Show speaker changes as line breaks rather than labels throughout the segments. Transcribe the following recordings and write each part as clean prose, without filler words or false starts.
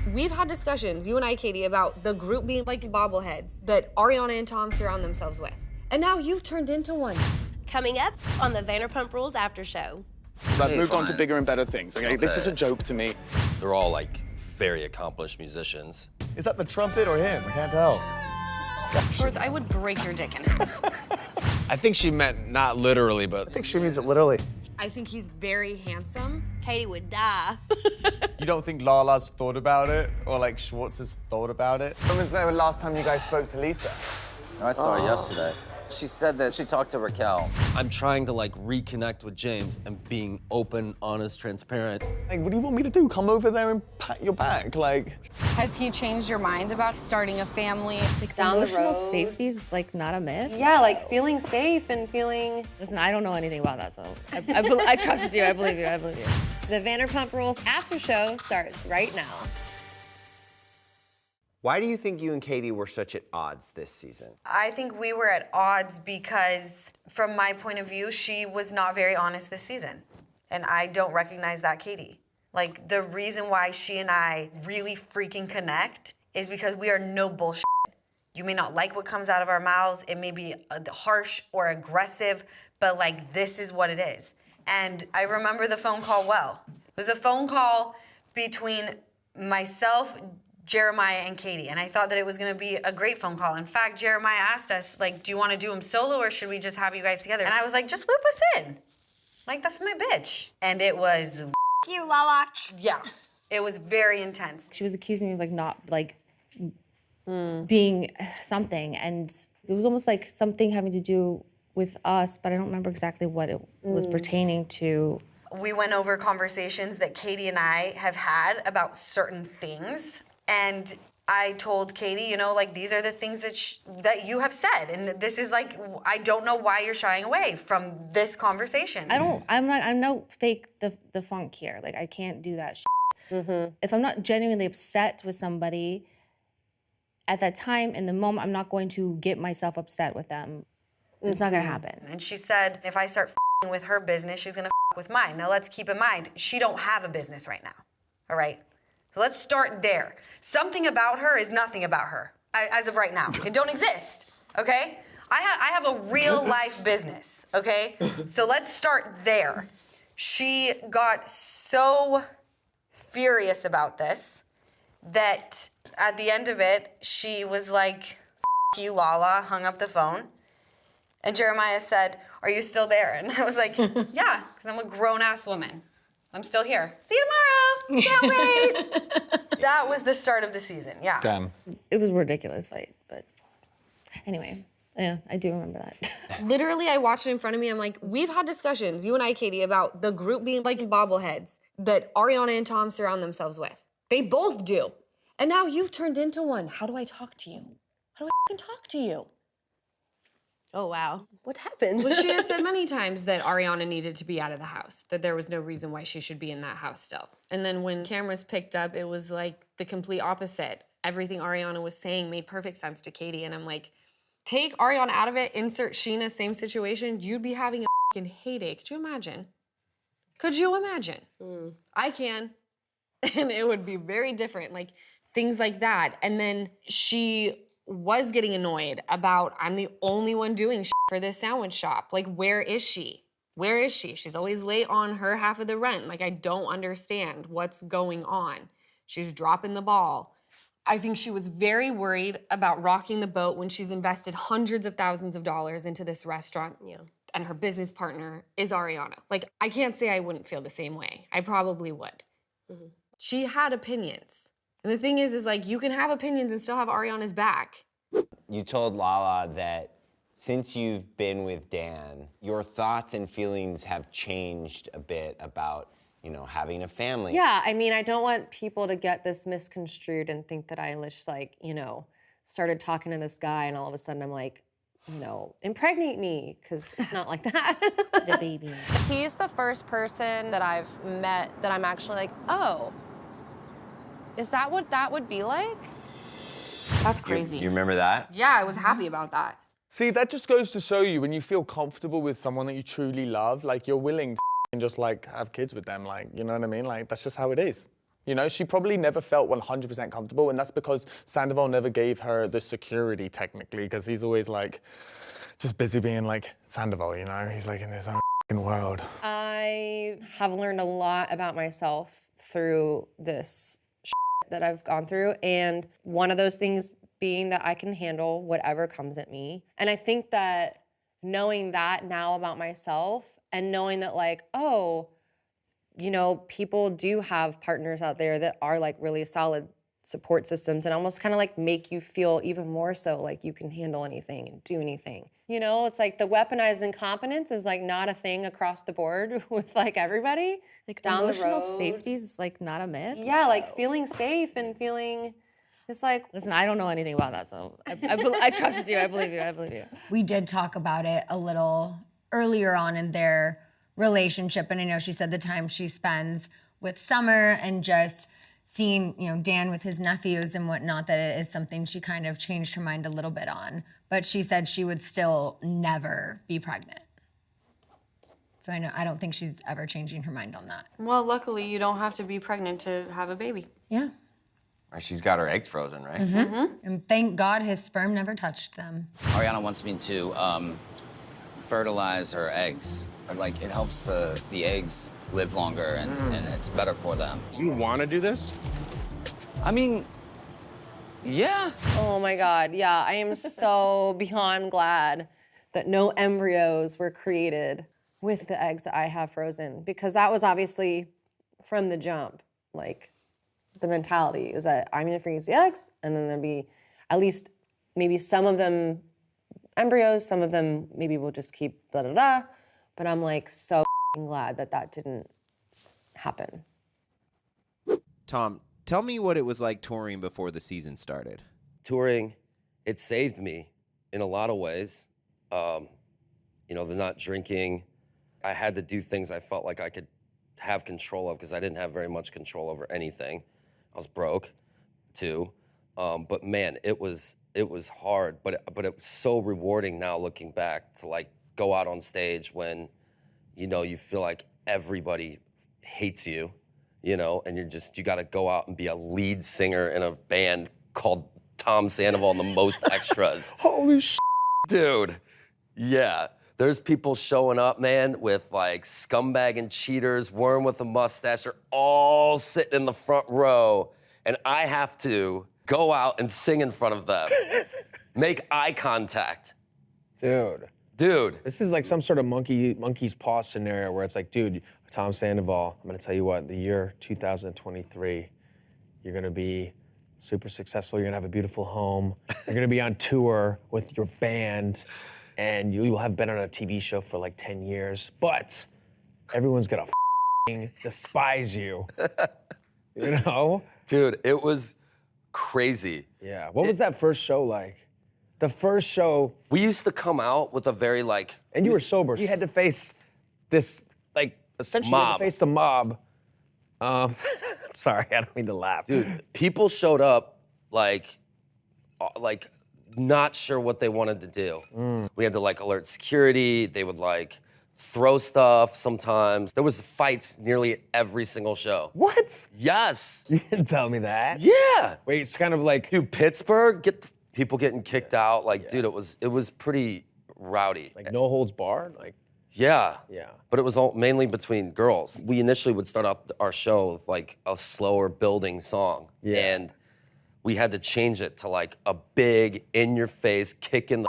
We've had discussions, you and I, Katie, about the group being like bobbleheads that Ariana and Tom surround themselves with. And now you've turned into one.
Coming up on the Vanderpump Rules After Show.
I've moved on to bigger and better things, okay? This is a joke to me.
They're all, like, very accomplished musicians.
Is that the trumpet or him? I can't tell.
Shorts, I would break your dick in half.
I think she meant not literally, but...
I think she means it literally.
I think he's very handsome.
Katie would die.
You don't think Lala's thought about it? Or like Schwartz has thought about it?
When was the last time you guys spoke to Lisa?
I saw her yesterday. She said that she talked to Raquel. I'm trying to, like, reconnect with James and being open, honest, transparent.
Like, what do you want me to do? Come over there and pat your back? Like...
Has he changed your mind about starting a family?
Like
down the
emotional
road?
safety is like not a myth.
Yeah, like feeling safe and feeling...
Listen, I don't know anything about that, so I trust you, I believe you, I believe you.
The Vanderpump Rules After Show starts right now.
Why do you think you and Katie were such at odds this season?
I think we were at odds because, from my point of view, she was not very honest this season. And I don't recognize that Katie. Like, the reason why she and I really freaking connect is because we are no bullshit. You may not like what comes out of our mouths. It may be harsh or aggressive, but, like, this is what it is. And I remember the phone call well. It was a phone call between myself, Jeremiah, and Katie, and I thought that it was gonna be a great phone call. In fact, Jeremiah asked us, like, do you wanna do him solo or should we just have you guys together? And I was like, just loop us in. Like, that's my bitch. And it was,
You, Lala.
yeah, it was very intense.
She was accusing me of like not like being something, and it was almost like something having to do with us, but I don't remember exactly what it was pertaining to.
We went over conversations that Katie and I have had about certain things. And I told Katie, you know, like, these are the things that you have said. And this is like, I don't know why you're shying away from this conversation.
I'm no fake the funk here. Like, I can't do that shit. If I'm not genuinely upset with somebody at that time, in the moment, I'm not going to get myself upset with them. It's not gonna happen.
And she said, if I start f***ing with her business, she's gonna f*** with mine. Now let's keep in mind, she don't have a business right now, all right? So let's start there. Something about her is nothing about her, as of right now. It don't exist, okay? I have a real life business, okay? So let's start there. She got so furious about this that at the end of it, she was like, F you, Lala, hung up the phone. And Jeremiah said, are you still there? And I was like, yeah, because I'm a grown-ass woman. I'm still here. See you tomorrow. Can't wait. That was the start of the season, yeah.
Damn.
It was a ridiculous fight, but anyway, yeah, I do remember that.
Literally, I watched it in front of me. I'm like, we've had discussions, you and I, Katie, about the group being like bobbleheads that Ariana and Tom surround themselves with. They both do. And now you've turned into one. How do I talk to you? How do I talk to you?
Oh, wow. What happened?
Well, she had said many times that Ariana needed to be out of the house, that there was no reason why she should be in that house still. And then when cameras picked up, it was like the complete opposite. Everything Ariana was saying made perfect sense to Katie, and I'm like, take Ariana out of it, insert Sheena, same situation, you'd be having a fucking heyday. Could you imagine? Could you imagine? I can. And it would be very different, like things like that. And then she was getting annoyed about, I'm the only one doing shit for this sandwich shop. Like, where is she? Where is she? She's always late on her half of the rent. Like, I don't understand what's going on. She's dropping the ball. I think she was very worried about rocking the boat when she's invested hundreds of thousands of dollars into this restaurant.
Yeah.
And her business partner is Ariana. Like, I can't say I wouldn't feel the same way. I probably would. She had opinions. And the thing is like, you can have opinions and still have Ariana's back.
You told Lala that since you've been with Dan, your thoughts and feelings have changed a bit about, you know, having a family.
Yeah, I mean, I don't want people to get this misconstrued and think that I just, like, you know, started talking to this guy and all of a sudden I'm like, you know, impregnate me, because it's not like that.
The baby.
He's the first person that I've met that I'm actually like, oh, is that what that would be like?
That's crazy.
You remember that?
Yeah, I was happy about that.
See, that just goes to show you when you feel comfortable with someone that you truly love, like, you're willing to just, like, have kids with them, like, you know what I mean? Like, that's just how it is.
You know, she probably never felt 100% comfortable, and that's because Sandoval never gave her the security, technically, because he's always like, just busy being like Sandoval, you know? He's like in his own world.
I have learned a lot about myself through this that I've gone through, and one of those things being that I can handle whatever comes at me. And I think that knowing that now about myself and knowing that like, oh, you know, people do have partners out there that are like really solid support systems and almost kind of like make you feel even more so like you can handle anything and do anything. You know, it's like the weaponized incompetence is like not a thing across the board with like everybody.
Like
down the
emotional
road.
safety is like not a myth.
Yeah, like feeling safe and feeling, it's like.
Listen, I don't know anything about that, so I trust you, I believe you, I believe you.
We did talk about it a little earlier on in their relationship, and I know she said the time she spends with Summer and just seeing, you know, Dan with his nephews and whatnot, that it is something she kind of changed her mind a little bit on. But she said she would still never be pregnant. So I don't think she's ever changing her mind on that.
Well, luckily, you don't have to be pregnant to have a baby.
Yeah.
Right, she's got her eggs frozen, right?
And thank God his sperm never touched them.
Ariana wants me to fertilize her eggs. Like, it helps the eggs live longer and it's better for them.
Do you want to do this?
I mean, yeah.
Oh my God, yeah, I am so beyond glad that no embryos were created with the eggs that I have frozen, because that was obviously from the jump, like the mentality is that I'm gonna freeze the eggs and then there'll be at least maybe some of them embryos, some of them maybe we'll just keep blah, blah, blah. But I'm like so glad that that didn't happen.
Tom, tell me what it was like touring before the season started.
Touring, it saved me in a lot of ways. You know, the not drinking. I had to do things I felt like I could have control of because I didn't have very much control over anything. I was broke, too. But man, it was hard, but it was so rewarding now looking back to like go out on stage when, you know, you feel like everybody hates you, you know, and you gotta go out and be a lead singer in a band called Tom Sandoval and the Most Extras.
Holy shit.
Dude, yeah. There's people showing up, man, with like Scumbag and Cheaters, Worm with a Mustache, they're all sitting in the front row, and I have to go out and sing in front of them, make eye contact.
Dude, this is like some sort of monkey's paw scenario where it's like, dude, Tom Sandoval, I'm gonna tell you what, the year 2023, you're gonna be super successful, you're gonna have a beautiful home, you're gonna be on tour with your band, and you will have been on a TV show for like 10 years, but everyone's gonna despise you, you know?
Dude, it was crazy.
Yeah, what was that first show like? The first show.
We used to come out with a very like.
And you were sober. You had to face this, like, essentially you had to face the mob. Sorry, I don't mean to laugh.
Dude, people showed up like not sure what they wanted to do. We had to like alert security. They would like throw stuff sometimes. There was fights nearly every single show.
What?
Yes.
You didn't tell me that.
Yeah.
Wait, it's kind of like.
Dude, Pittsburgh, people getting kicked out. Like, dude, it was pretty rowdy.
Like no holds barred? Like.
Yeah.
Yeah.
But it was all mainly between girls. We initially would start out our show with like a slower building song.
Yeah.
And we had to change it to like a big, in-your-face, kick in the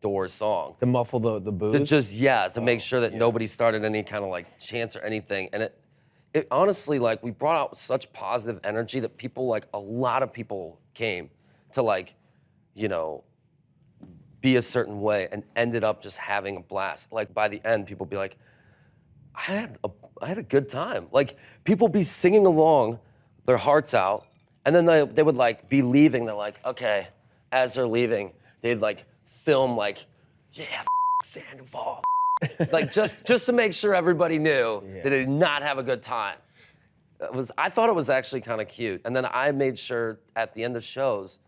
door song.
To muffle the booze?
To make sure that nobody started any kind of like chants or anything. And it honestly, like, we brought out such positive energy that people, like, a lot of people came to like, you know, be a certain way and ended up just having a blast. Like, by the end, people be like, I had a good time. Like, people be singing along, their hearts out, and then they would like be leaving. They're like, okay, as they're leaving, they'd like film like, yeah, Sandoval. Like just to make sure everybody knew that they did not have a good time. I thought it was actually kind of cute. And then I made sure at the end of shows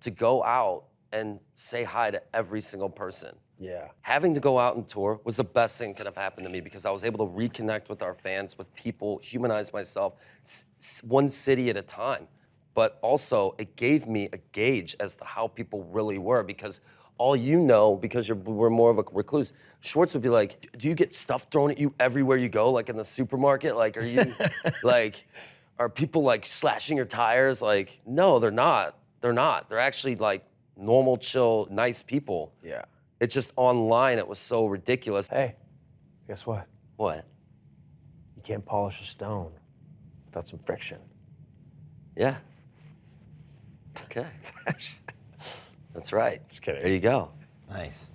to go out and say hi to every single person.
Yeah.
Having to go out and tour was the best thing that could have happened to me because I was able to reconnect with our fans, with people, humanize myself, one city at a time. But also, it gave me a gauge as to how people really were because all you know, because we're more of a recluse, Schwartz would be like, do you get stuff thrown at you everywhere you go, like in the supermarket? Like, are you, like, are people like slashing your tires? Like, no, they're not. They're not. They're actually like normal, chill, nice people.
Yeah.
It's just online, it was so ridiculous.
Hey, guess what?
What?
You can't polish a stone without some friction.
Yeah. Okay. That's right.
Just kidding.
There you go.
Nice.